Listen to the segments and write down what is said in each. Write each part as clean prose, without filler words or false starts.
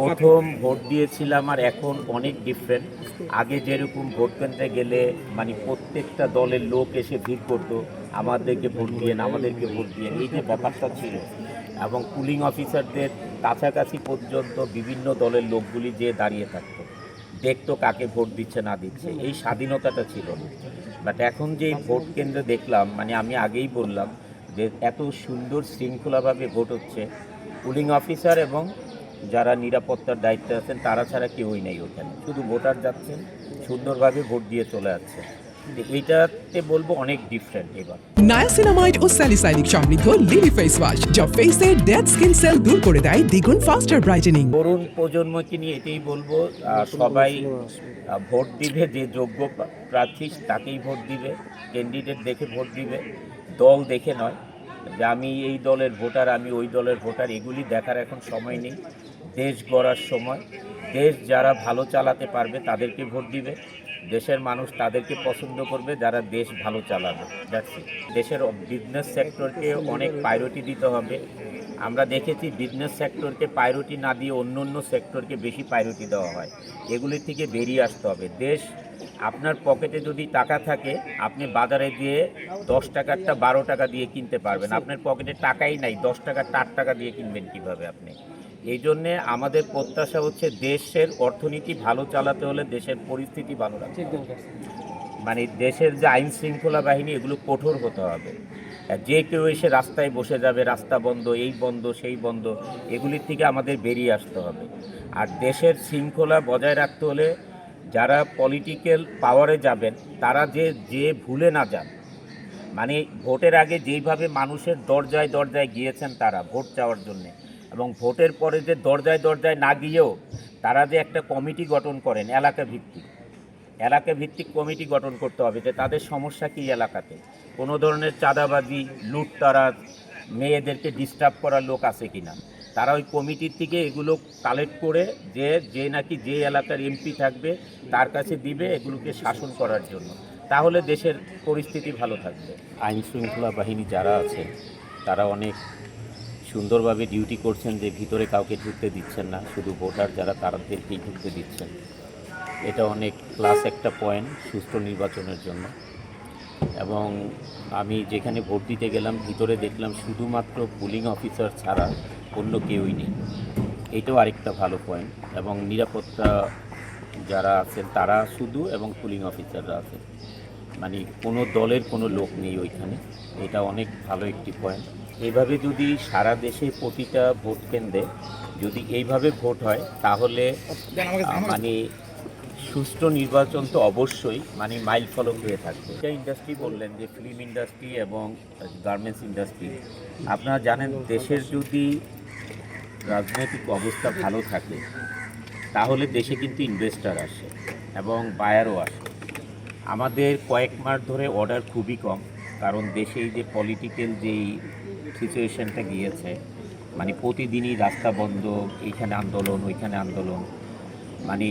প্রথম ভোট দিয়েছিলাম আর এখন অনেক ডিফারেন্ট। আগে যেরকম ভোট কেন্দ্রে গেলে মানে প্রত্যেকটা দলের লোক এসে ভিড় করতো, আমাদেরকে ভোট দিয়েন, আমাদেরকে ভোট দিয়েন, এই যে ব্যাপারটা ছিল, এবং পুলিং অফিসারদের কাছাকাছি পর্যন্ত বিভিন্ন দলের লোকগুলি যে দাঁড়িয়ে থাকতো, দেখতো কাকে ভোট দিচ্ছে না দিচ্ছে, এই স্বাধীনতাটা ছিল না। বাট এখন যে ভোট কেন্দ্রে দেখলাম, মানে আমি আগেই বললাম যে এত সুন্দর শৃঙ্খলাভাবে ভোট হচ্ছে, পুলিং অফিসার এবং যারা নিরাপত্তার দায়িত্বে আছেন তারা ছাড়া কেউই নেই ওখানে, শুধু ভোটার যাচ্ছেন, সুন্দরভাবে ভোট দিয়ে চলে যাচ্ছে। এইটাতে বলবো অনেক ডিফারেন্ট এবার। নায়াসিনামাইড ও স্যালিসাইলিক সমৃদ্ধ লিলি ফেস ওয়াশ যা ফেসের ডেড স্কিন সেল দূর করে দেয় দ্বিগুণ ফাস্টার ব্রাইটেনিং। তরুণ প্রজন্মকে নিয়ে এটাই বলবো, সবাই ভোট দিবে, যে যোগ্য প্রার্থী তাকেই ভোট দিবে, ক্যান্ডিডেট দেখে ভোট দিবে, দল দেখে নয় যে আমি এই দলের ভোটার, আমি ওই দলের ভোটার, এগুলি দেখার এখন সময় নেই। দেশ গড়ার সময়, দেশ যারা ভালো চালাতে পারবে তাদেরকে ভোট দিবে, দেশের মানুষ তাদেরকে পছন্দ করবে যারা দেশ ভালো চালাবে। দেশের বিজনেস সেক্টরকে অনেক প্রায়োরিটি দিতে হবে। আমরা দেখেছি বিজনেস সেক্টরকে প্রায়োরিটি না দিয়ে অন্য অন্য সেক্টরকে বেশি প্রায়োরিটি দেওয়া হয়। এগুলির থেকে বেরিয়ে আসতে হবে। দেশ, আপনার পকেটে যদি টাকা থাকে, আপনি বাজারে গিয়ে 10 টাকারটা 12 টাকা দিয়ে কিনতে পারবেন। আপনার পকেটে টাকাই নাই, 10 টাকার 8 টাকা দিয়ে কিনবেন কীভাবে আপনি? এই জন্যে আমাদের প্রত্যাশা হচ্ছে দেশের অর্থনীতি ভালো চালাতে হলে দেশের পরিস্থিতি ভালো রাখতে হবে। মানে দেশের যে আইন শৃঙ্খলা বাহিনী, এগুলো কঠোর হতে হবে। যে কেউ এসে রাস্তায় বসে যাবে, রাস্তা বন্ধ, এই বন্ধ, সেই বন্ধ, এগুলির থেকে আমাদের বেরিয়ে আসতে হবে। আর দেশের শৃঙ্খলা বজায় রাখতে হলে যারা পলিটিক্যাল পাওয়ারে যাবেন তারা যে ভুলে না যান। মানে ভোটের আগে যেইভাবে মানুষের দরজায় দরজায় গিয়েছেন তারা ভোট চাওয়ার জন্যে, এবং ভোটের পরে যে দরজায় দরজায় না গিয়েও তারা যে একটা কমিটি গঠন করেন, এলাকা ভিত্তিক কমিটি গঠন করতে হবে যে তাদের সমস্যা কী এলাকাতে, কোনো ধরনের চাঁদাবাজি, লুটতারাজ, মেয়েদেরকে ডিস্টার্ব করার লোক আছে কি না। তারা ওই কমিটির থেকে এগুলো কালেক্ট করে যে নাকি যে এলাকার এমপি থাকবে তার কাছে দিবে এগুলোকে শাসন করার জন্য, তাহলে দেশের পরিস্থিতি ভালো থাকবে। আইন শৃঙ্খলা বাহিনী যারা আছে তারা অনেক সুন্দরভাবে ডিউটি করছেন, যে ভিতরে কাউকে ঢুকতে দিচ্ছেন না, শুধু ভোটার যারা তাদেরকেই ঢুকতে দিচ্ছেন। এটা অনেক প্লাস একটা পয়েন্ট সুষ্ঠু নির্বাচনের জন্য। এবং আমি যেখানে ভোট দিতে গেলাম ভিতরে দেখলাম শুধুমাত্র পুলিং অফিসার ছাড়া অন্য কেউই নেই, এটাও আরেকটা ভালো পয়েন্ট। এবং নিরাপত্তা যারা আছেন তারা শুধু, এবং পুলিং অফিসাররা আছেন, মানে কোনো দলের কোনো লোক নেই ওইখানে, এটা অনেক ভালো একটি পয়েন্ট। এইভাবে যদি সারা দেশে প্রতিটা ভোট কেন্দ্রে যদি এইভাবে ভোট হয় তাহলে মানে সুষ্ঠু নির্বাচন তো অবশ্যই মানে মাইল ফলক হয়ে থাকবে। এটা ইন্ডাস্ট্রি বললেন যে ফিল্ম ইন্ডাস্ট্রি এবং গার্মেন্টস ইন্ডাস্ট্রি, আপনারা জানেন দেশের যদি রাজনৈতিক অবস্থা ভালো থাকে তাহলে দেশে কিন্তু ইনভেস্টার আসে এবং বায়ারও আসে। আমাদের কয়েক মাস ধরে অর্ডার খুবই কম, কারণ দেশে এই যে পলিটিক্যাল যেই সিচুয়েশনটা গিয়েছে, মানে প্রতিদিনই রাস্তা বন্ধ, এইখানে আন্দোলন, ওইখানে আন্দোলন। মানে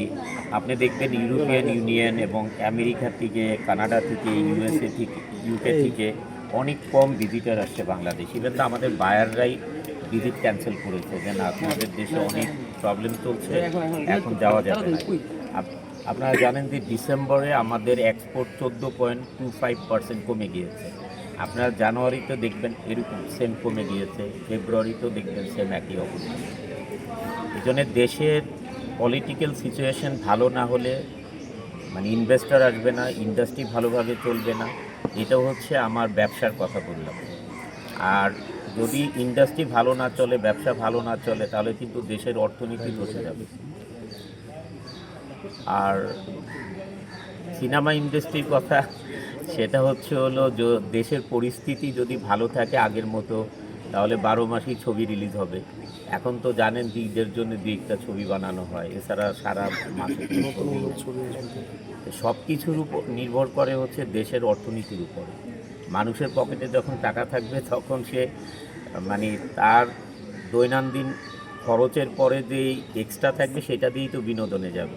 আপনি দেখবেন ইউরোপিয়ান ইউনিয়ন এবং আমেরিকা থেকে, কানাডা থেকে, ইউএসএ থেকে, ইউকে থেকে অনেক কম ভিজিটার আসছে বাংলাদেশ। ইভেন তো আমাদের বায়াররাই ভিজিট ক্যান্সেল করেছে যে না, আপনাদের দেশে অনেক প্রবলেম চলছে, এখন যাওয়া যাবে না। আপনারা জানেন যে ডিসেম্বরে আমাদের এক্সপোর্ট 14.25% কমে গিয়েছে। আপনারা জানুয়ারিতে দেখবেন এরকম সেম কমে গিয়েছে, ফেব্রুয়ারিতেও দেখবেন সেম একই অবস্থা। এই জন্য দেশের পলিটিক্যাল সিচুয়েশন ভালো না হলে মানে ইনভেস্টর আসবে না, ইন্ডাস্ট্রি ভালোভাবে চলবে না। এটা হচ্ছে আমার ব্যবসার কথা বললাম। আর যদি ইন্ডাস্ট্রি ভালো না চলে, ব্যবসা ভালো না চলে, তাহলে কিন্তু দেশের অর্থনীতি বসে যাবে। আর সিনেমা ইন্ডাস্ট্রির কথা, সেটা হচ্ছে হলো যে দেশের পরিস্থিতি যদি ভালো থাকে আগের মতো, তাহলে 12 মাসেই ছবি রিলিজ হবে। এখন তো জানেন যে ঈদের জন্য 2-1টা ছবি বানানো হয়, এছাড়া সারা মাসে সব কিছুর উপর নির্ভর করে হচ্ছে দেশের অর্থনীতির উপরে। মানুষের পকেটে যখন টাকা থাকবে তখন সে মানে তার দৈনন্দিন খরচের পরে যে এক্সট্রা থাকবে সেটা দিয়েই তো বিনোদনে যাবে।